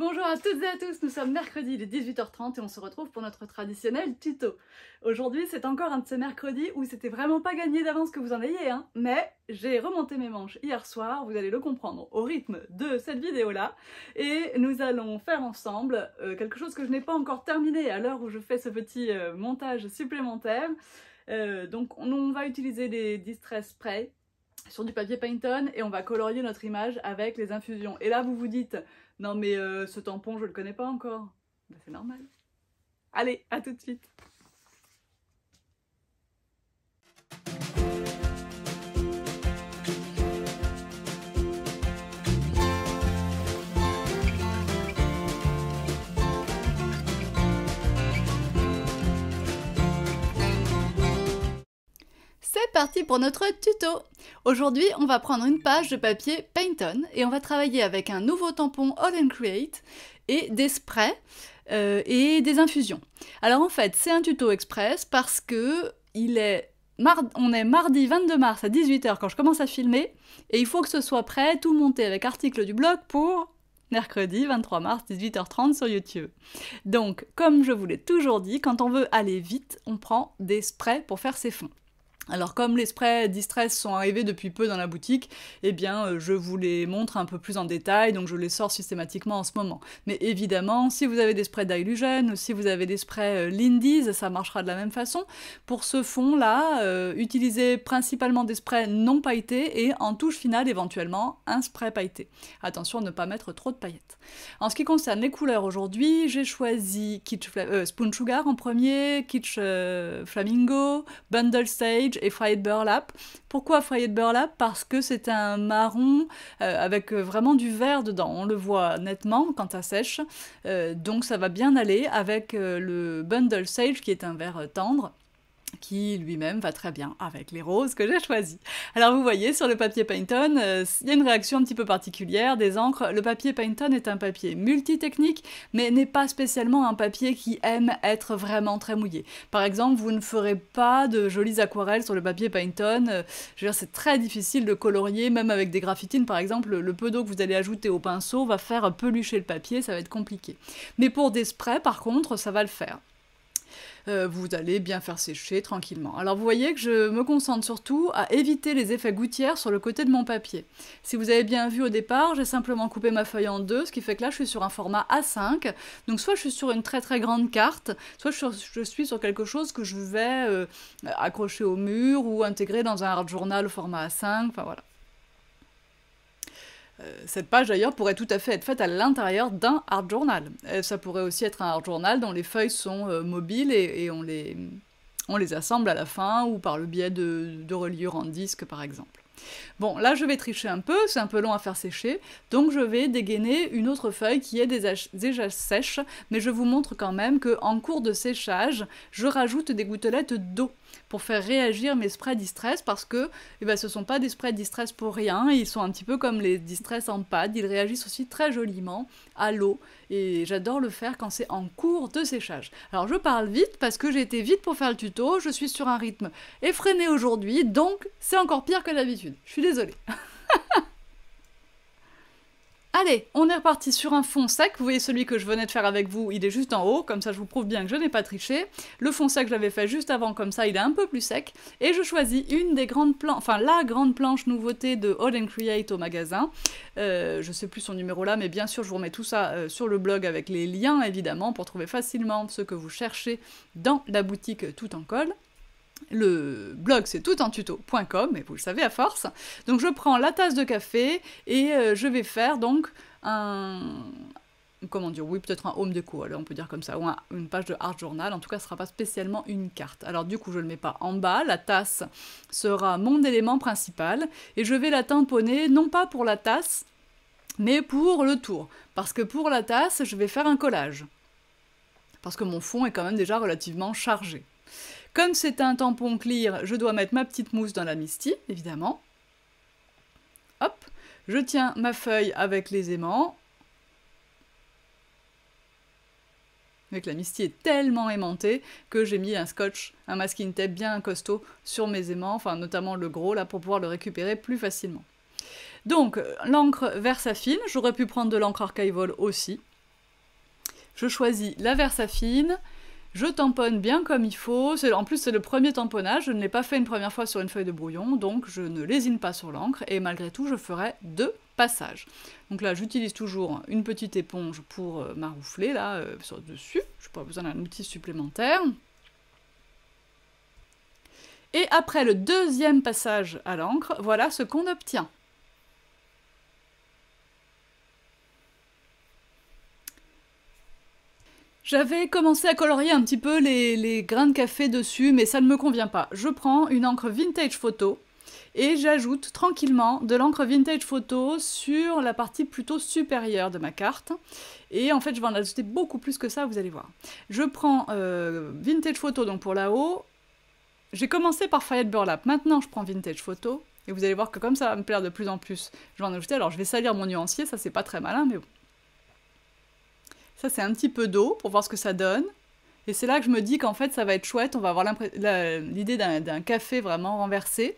Bonjour à toutes et à tous, nous sommes mercredi, il est 18h30 et on se retrouve pour notre traditionnel tuto. Aujourd'hui, c'est encore un de ces mercredis où c'était vraiment pas gagné d'avance que vous en ayez, hein, mais j'ai remonté mes manches hier soir, vous allez le comprendre au rythme de cette vidéo-là, et nous allons faire ensemble quelque chose que je n'ai pas encore terminé à l'heure où je fais ce petit montage supplémentaire. Donc on va utiliser des Distress Spray sur du papier Pantone et on va colorier notre image avec les infusions. Et là vous vous dites, non mais ce tampon je le connais pas encore. Ben, c'est normal. Allez, à tout de suite. C'est parti pour notre tuto. Aujourd'hui, on va prendre une page de papier Pantone et on va travailler avec un nouveau tampon All & Create et des sprays et des infusions. Alors en fait, c'est un tuto express parce que on est mardi 22 mars à 18 h quand je commence à filmer et il faut que ce soit prêt, tout monté avec article du blog pour mercredi 23 mars 18h30 sur YouTube. Donc, comme je vous l'ai toujours dit, quand on veut aller vite, on prend des sprays pour faire ses fonds. Alors comme les sprays Distress sont arrivés depuis peu dans la boutique, eh bien je vous les montre un peu plus en détail, donc je les sors systématiquement en ce moment. Mais évidemment, si vous avez des sprays Dylusion, ou si vous avez des sprays Lindy's, ça marchera de la même façon. Pour ce fond-là, utilisez principalement des sprays non pailletés et en touche finale éventuellement un spray pailleté. Attention à ne pas mettre trop de paillettes. En ce qui concerne les couleurs aujourd'hui, j'ai choisi Spoon Sugar en premier, Kitsch Flamingo, Bundle Sage et Fried Burlap. Pourquoi Fried Burlap? Parce que c'est un marron avec vraiment du vert dedans. On le voit nettement quand ça sèche. Donc ça va bien aller avec le Bundle Sage qui est un vert tendre, qui lui-même va très bien avec les roses que j'ai choisis. Alors vous voyez, sur le papier Pantone, il y a une réaction un petit peu particulière des encres. Le papier Pantone est un papier multitechnique, mais n'est pas spécialement un papier qui aime être vraiment très mouillé. Par exemple, vous ne ferez pas de jolies aquarelles sur le papier Pantone. Je veux dire, c'est très difficile de colorier, même avec des graphitines par exemple. Le peu d'eau que vous allez ajouter au pinceau va faire pelucher le papier, ça va être compliqué. Mais pour des sprays, par contre, ça va le faire. Vous allez bien faire sécher tranquillement. Alors vous voyez que je me concentre surtout à éviter les effets gouttières sur le côté de mon papier. Si vous avez bien vu au départ, j'ai simplement coupé ma feuille en deux, ce qui fait que là je suis sur un format A5, donc soit je suis sur une très très grande carte, soit je suis sur quelque chose que je vais accrocher au mur ou intégrer dans un art journal au format A5, enfin voilà. Cette page d'ailleurs pourrait tout à fait être faite à l'intérieur d'un art journal. Ça pourrait aussi être un art journal dont les feuilles sont mobiles et on les assemble à la fin ou par le biais de reliures en disque par exemple. Bon, là je vais tricher un peu, c'est un peu long à faire sécher, donc je vais dégainer une autre feuille qui est déjà sèche, mais je vous montre quand même qu'en cours de séchage, je rajoute des gouttelettes d'eau pour faire réagir mes sprays Distress parce que ce sont pas des sprays Distress pour rien, ils sont un petit peu comme les Distress en pâte, ils réagissent aussi très joliment à l'eau et j'adore le faire quand c'est en cours de séchage. Alors je parle vite parce que j'ai été vite pour faire le tuto, je suis sur un rythme effréné aujourd'hui, donc c'est encore pire que d'habitude. Je suis désolée. Allez, on est reparti sur un fond sec. Vous voyez celui que je venais de faire avec vous, il est juste en haut, comme ça je vous prouve bien que je n'ai pas triché. Le fond sec, je l'avais fait juste avant, comme ça il est un peu plus sec. Et je choisis une des grandes planches, enfin la grande planche nouveauté de All & Create au magasin. Je sais plus son numéro là, mais bien sûr je vous remets tout ça sur le blog avec les liens évidemment, pour trouver facilement ce que vous cherchez dans la boutique Tout en Colle. Le blog c'est toutentuto.com, mais vous le savez à force. Donc je prends la tasse de café et je vais faire donc comment dire, oui peut-être un home déco, alors on peut dire comme ça, ou une page de art journal, en tout cas ce sera pas spécialement une carte. Alors du coup je le mets pas en bas, la tasse sera mon élément principal, et je vais la tamponner non pas pour la tasse, mais pour le tour, parce que pour la tasse je vais faire un collage, parce que mon fond est quand même déjà relativement chargé. Comme c'est un tampon clear, je dois mettre ma petite mousse dans la Misty, évidemment. Hop, je tiens ma feuille avec les aimants. Mais que la Misty est tellement aimantée que j'ai mis un scotch, un masking tape bien costaud sur mes aimants, enfin notamment le gros là, pour pouvoir le récupérer plus facilement. Donc, l'encre Versafine, j'aurais pu prendre de l'encre Archival aussi. Je choisis la Versafine, je tamponne bien comme il faut. En plus, c'est le premier tamponnage, je ne l'ai pas fait une première fois sur une feuille de brouillon, donc je ne lésine pas sur l'encre, et malgré tout, je ferai 2 passages. Donc là, j'utilise toujours une petite éponge pour maroufler, là, sur dessus. Je n'ai pas besoin d'un outil supplémentaire. Et après le deuxième passage à l'encre, voilà ce qu'on obtient. J'avais commencé à colorier un petit peu les grains de café dessus, mais ça ne me convient pas. Je prends une encre vintage photo et j'ajoute tranquillement de l'encre vintage photo sur la partie plutôt supérieure de ma carte. Et en fait, je vais en ajouter beaucoup plus que ça, vous allez voir. Je prends vintage photo donc pour là-haut. J'ai commencé par Fayette Burlap, maintenant je prends vintage photo. Et vous allez voir que comme ça va me plaire de plus en plus, je vais en ajouter. Alors je vais salir mon nuancier, ça c'est pas très malin, mais bon. Ça, c'est un petit peu d'eau pour voir ce que ça donne. Et c'est là que je me dis qu'en fait, ça va être chouette. On va avoir l'idée d'un café vraiment renversé.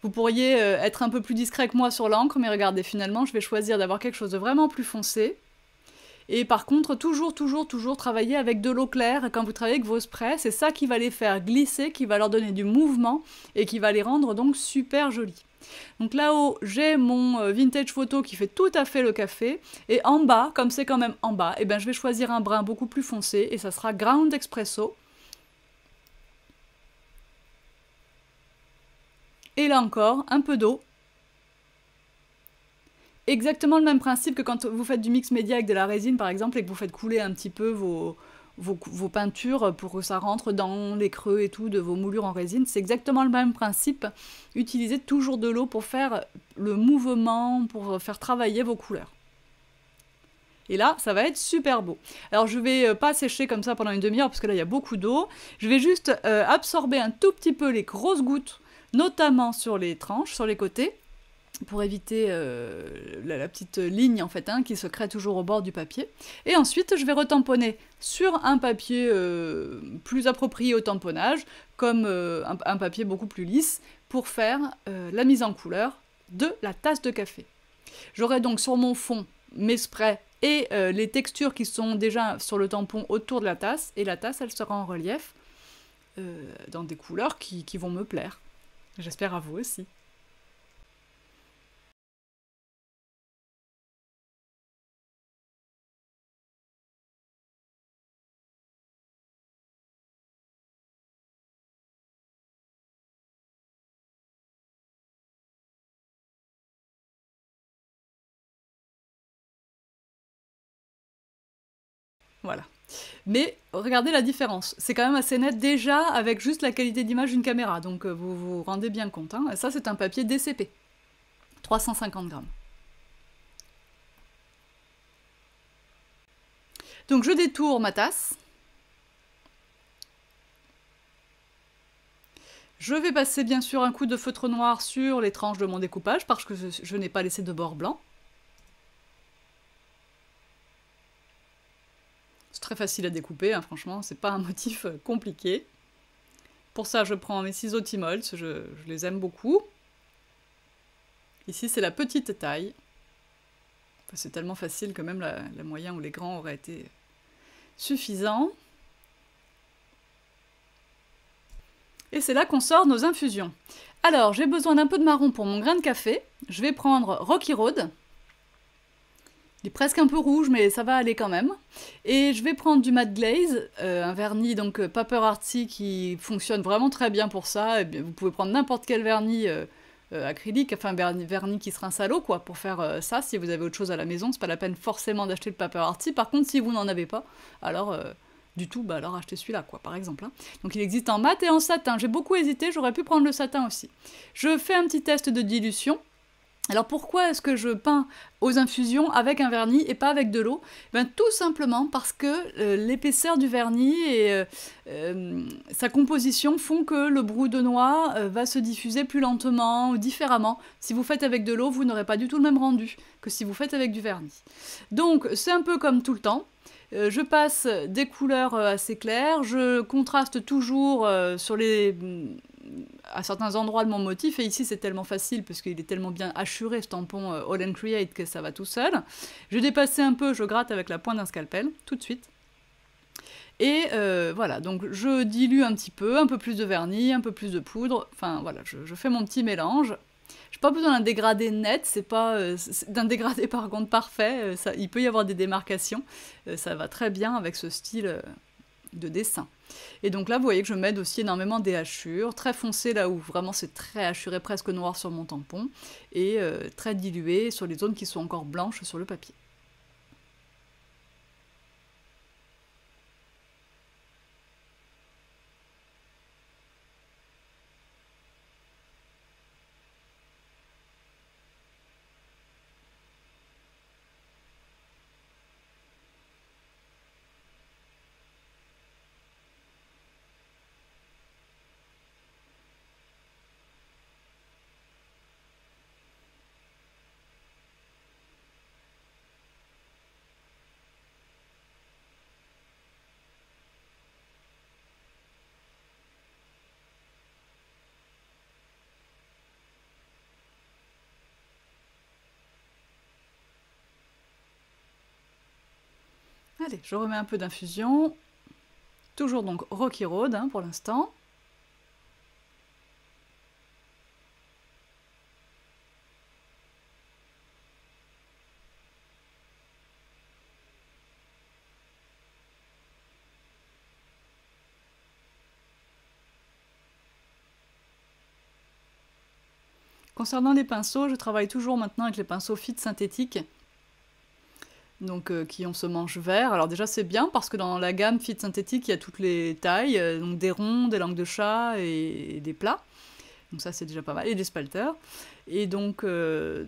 Vous pourriez être un peu plus discret que moi sur l'encre, mais regardez, finalement, je vais choisir d'avoir quelque chose de vraiment plus foncé. Et par contre, toujours travailler avec de l'eau claire. Quand vous travaillez avec vos sprays, c'est ça qui va les faire glisser, qui va leur donner du mouvement et qui va les rendre donc super jolis. Donc là-haut, j'ai mon vintage photo qui fait tout à fait le café. Et en bas, comme c'est quand même en bas, eh ben, je vais choisir un brun beaucoup plus foncé et ça sera Ground Espresso. Et là encore, un peu d'eau. Exactement le même principe que quand vous faites du mix média avec de la résine par exemple et que vous faites couler un petit peu vos peintures pour que ça rentre dans les creux et tout de vos moulures en résine. C'est exactement le même principe. Utilisez toujours de l'eau pour faire le mouvement, pour faire travailler vos couleurs. Et là, ça va être super beau. Alors je vais pas sécher comme ça pendant une demi-heure parce que là il y a beaucoup d'eau. Je vais juste absorber un tout petit peu les grosses gouttes, notamment sur les tranches, sur les côtés, pour éviter la petite ligne en fait qui se crée toujours au bord du papier. Et ensuite je vais retamponner sur un papier plus approprié au tamponnage, comme un papier beaucoup plus lisse, pour faire la mise en couleur de la tasse de café. J'aurai donc sur mon fond mes sprays et les textures qui sont déjà sur le tampon autour de la tasse, et la tasse elle sera en relief dans des couleurs qui vont me plaire. J'espère à vous aussi. Voilà. Mais regardez la différence. C'est quand même assez net déjà avec juste la qualité d'image d'une caméra. Donc vous vous rendez bien compte. Hein. Ça, c'est un papier DCP. 350 grammes. Donc je détourne ma tasse. Je vais passer bien sûr un coup de feutre noir sur les tranches de mon découpage parce que je n'ai pas laissé de bord blanc. C'est très facile à découper, hein, franchement, c'est pas un motif compliqué. Pour ça, je prends mes ciseaux T-Molds, je les aime beaucoup. Ici, c'est la petite taille. Enfin, c'est tellement facile que même la moyenne ou les grands auraient été suffisants. Et c'est là qu'on sort nos infusions. Alors, j'ai besoin d'un peu de marron pour mon grain de café. Je vais prendre Rocky Road. Il est presque un peu rouge, mais ça va aller quand même. Et je vais prendre du matte glaze, un vernis donc Paper Artsy qui fonctionne vraiment très bien pour ça. Et bien, vous pouvez prendre n'importe quel vernis acrylique, enfin vernis qui se rince à l'eau, quoi, pour faire ça. Si vous avez autre chose à la maison, c'est pas la peine forcément d'acheter le Paper Artsy. Par contre, si vous n'en avez pas, alors du tout, bah alors achetez celui-là, quoi, par exemple. Hein. Donc il existe en mat et en satin. J'ai beaucoup hésité, j'aurais pu prendre le satin aussi. Je fais un petit test de dilution. Alors pourquoi est-ce que je peins aux infusions avec un vernis et pas avec de l'eau? Ben, tout simplement parce que l'épaisseur du vernis et sa composition font que le brou de noix va se diffuser plus lentement ou différemment. Si vous faites avec de l'eau, vous n'aurez pas du tout le même rendu que si vous faites avec du vernis. Donc c'est un peu comme tout le temps. Je passe des couleurs assez claires, je contraste toujours à certains endroits de mon motif, et ici c'est tellement facile parce qu'il est tellement bien hachuré ce tampon All and Create que ça va tout seul. Je dépasse un peu, je gratte avec la pointe d'un scalpel, tout de suite. Et voilà, donc je dilue un petit peu, un peu plus de vernis, un peu plus de poudre, enfin voilà, je fais mon petit mélange. J'ai pas besoin d'un dégradé net, c'est pas d'un dégradé par contre parfait, il peut y avoir des démarcations, ça va très bien avec ce style de dessin. Et donc là, vous voyez que je m'aide aussi énormément des hachures, très foncées là où vraiment c'est très hachuré, presque noir sur mon tampon, et très dilué sur les zones qui sont encore blanches sur le papier. Allez, je remets un peu d'infusion. Toujours donc Rocky Road hein, pour l'instant. Concernant les pinceaux, je travaille toujours maintenant avec les pinceaux Fit synthétiques, donc qui ont ce manche vert. Alors déjà c'est bien parce que dans la gamme Fit synthétique, il y a toutes les tailles, donc des ronds, des langues de chat et des plats. Donc ça c'est déjà pas mal, et des spalters. Et donc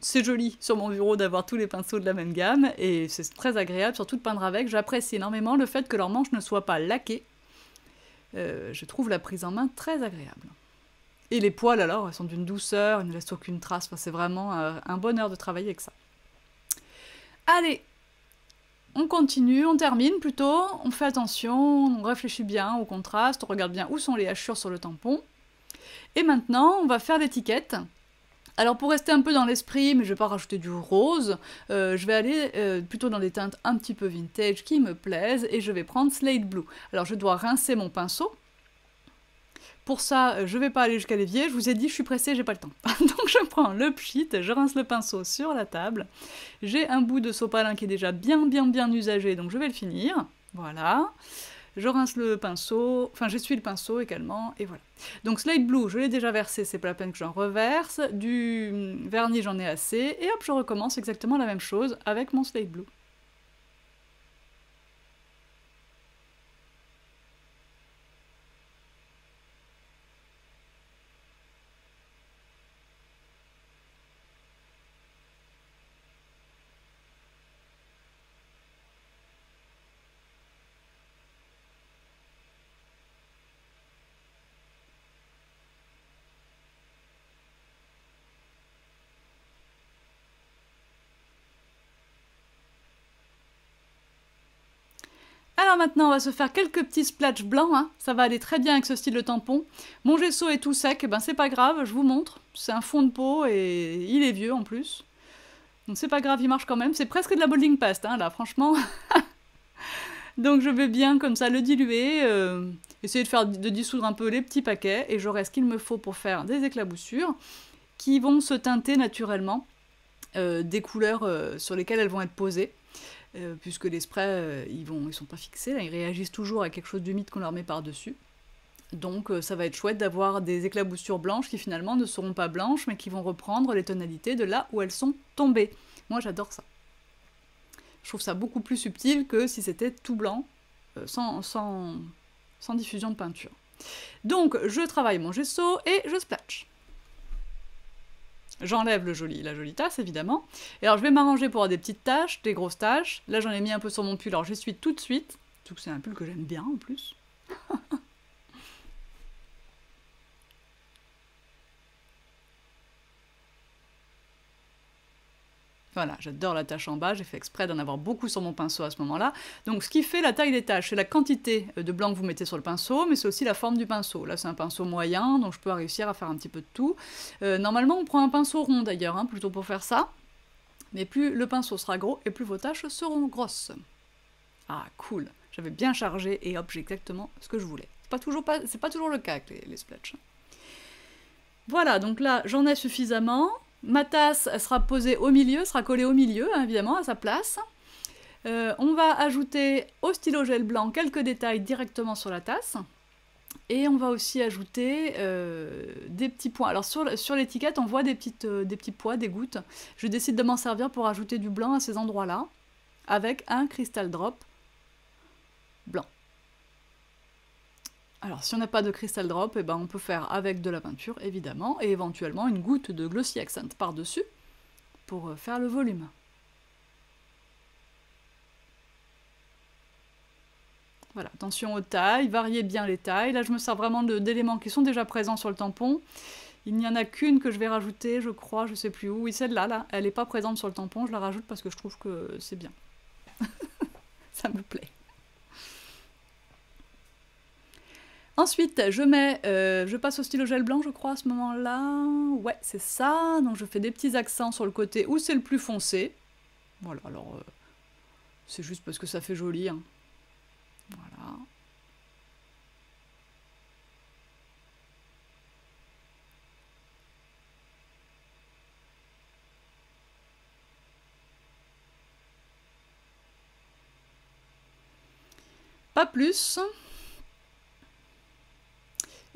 c'est joli sur mon bureau d'avoir tous les pinceaux de la même gamme, et c'est très agréable, surtout de peindre avec. J'apprécie énormément le fait que leur manche ne soit pas laquée. Je trouve la prise en main très agréable. Et les poils alors, elles sont d'une douceur, elles ne laissent aucune trace, enfin, c'est vraiment un bonheur de travailler avec ça. Allez, on continue, on termine plutôt, on fait attention, on réfléchit bien au contraste, on regarde bien où sont les hachures sur le tampon. Et maintenant, on va faire l'étiquette. Alors pour rester un peu dans l'esprit, mais je ne vais pas rajouter du rose, je vais aller plutôt dans des teintes un petit peu vintage qui me plaisent, et je vais prendre Slate Blue. Alors je dois rincer mon pinceau. Pour ça, je ne vais pas aller jusqu'à l'évier, je vous ai dit, je suis pressée, j'ai pas le temps. Donc je prends le pchit, je rince le pinceau sur la table. J'ai un bout de sopalin qui est déjà bien usagé, donc je vais le finir. Voilà. Je rince le pinceau, enfin j'essuie le pinceau également, et voilà. Donc Slate Blue, je l'ai déjà versé, c'est pas la peine que j'en reverse. Du vernis, j'en ai assez, et hop, je recommence exactement la même chose avec mon Slate Blue. Alors maintenant, on va se faire quelques petits splatchs blancs, hein. Ça va aller très bien avec ce style de tampon. Mon gesso est tout sec, ben c'est pas grave, je vous montre. C'est un fond de peau et il est vieux en plus. Donc c'est pas grave, il marche quand même. C'est presque de la molding paste, hein, là, franchement. Donc je vais bien comme ça le diluer, essayer de dissoudre un peu les petits paquets, et j'aurai ce qu'il me faut pour faire des éclaboussures qui vont se teinter naturellement des couleurs sur lesquelles elles vont être posées. Puisque les sprays, ils sont pas fixés, là, ils réagissent toujours à quelque chose d'humide qu'on leur met par-dessus. Donc ça va être chouette d'avoir des éclaboussures blanches qui finalement ne seront pas blanches, mais qui vont reprendre les tonalités de là où elles sont tombées. Moi j'adore ça. Je trouve ça beaucoup plus subtil que si c'était tout blanc, sans diffusion de peinture. Donc je travaille mon gesso et je splatch. J'enlève la jolie tasse, évidemment. Et alors, je vais m'arranger pour avoir des petites taches, des grosses taches. Là, j'en ai mis un peu sur mon pull, alors j'essuie tout de suite. Surtout que c'est un pull que j'aime bien, en plus. Voilà, j'adore la tache en bas, j'ai fait exprès d'en avoir beaucoup sur mon pinceau à ce moment-là. Donc ce qui fait la taille des taches, c'est la quantité de blanc que vous mettez sur le pinceau, mais c'est aussi la forme du pinceau. Là c'est un pinceau moyen, donc je peux réussir à faire un petit peu de tout. Normalement on prend un pinceau rond d'ailleurs, hein, plutôt pour faire ça. Mais plus le pinceau sera gros, et plus vos taches seront grosses. Ah cool, j'avais bien chargé, et hop, j'ai exactement ce que je voulais. C'est pas toujours le cas avec les splotches. Voilà, donc là j'en ai suffisamment. Ma tasse, elle sera posée au milieu, sera collée au milieu, hein, évidemment, à sa place. On va ajouter au stylo gel blanc quelques détails directement sur la tasse. Et on va aussi ajouter des petits points. Alors sur l'étiquette, on voit des petits pois, des gouttes. Je décide de m'en servir pour ajouter du blanc à ces endroits-là, avec un Crystal Drop blanc. Alors, si on n'a pas de Crystal Drop, eh ben, on peut faire avec de la peinture, évidemment, et éventuellement une goutte de Glossy Accent par-dessus, pour faire le volume. Voilà, attention aux tailles, variez bien les tailles. Là, je me sers vraiment d'éléments qui sont déjà présents sur le tampon. Il n'y en a qu'une que je vais rajouter, je crois, je sais plus où. Oui, celle-là, là, elle n'est pas présente sur le tampon, je la rajoute parce que je trouve que c'est bien. Ça me plaît. Ensuite, je passe au stylo gel blanc, je crois, à ce moment-là. Ouais, c'est ça. Donc je fais des petits accents sur le côté où c'est le plus foncé. Voilà, alors c'est juste parce que ça fait joli. Hein. Voilà. Pas plus.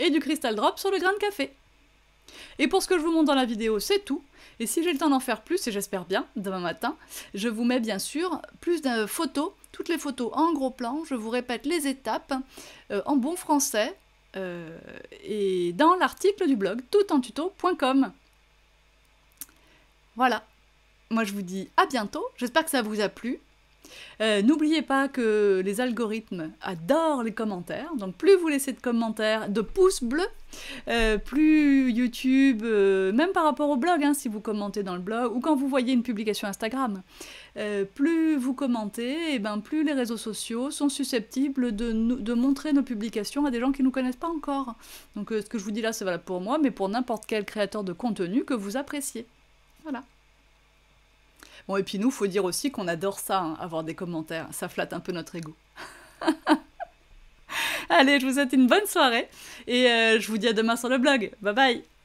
Et du Crystal Drop sur le grain de café. Et pour ce que je vous montre dans la vidéo, c'est tout. Et si j'ai le temps d'en faire plus, et j'espère bien, demain matin, je vous mets bien sûr plus de photos, toutes les photos en gros plan, je vous répète les étapes, en bon français, et dans l'article du blog toutentuto.com. Voilà. Moi je vous dis à bientôt, j'espère que ça vous a plu. N'oubliez pas que les algorithmes adorent les commentaires, donc plus vous laissez de commentaires, de pouces bleus, plus YouTube, même par rapport au blog, hein, si vous commentez dans le blog, ou quand vous voyez une publication Instagram, plus vous commentez, et ben, plus les réseaux sociaux sont susceptibles de montrer nos publications à des gens qui ne nous connaissent pas encore. Donc ce que je vous dis là, c'est valable pour moi, mais pour n'importe quel créateur de contenu que vous appréciez. Voilà. Bon, et puis nous, faut dire aussi qu'on adore ça, hein, avoir des commentaires. Ça flatte un peu notre ego. Allez, je vous souhaite une bonne soirée et je vous dis à demain sur le blog. Bye bye!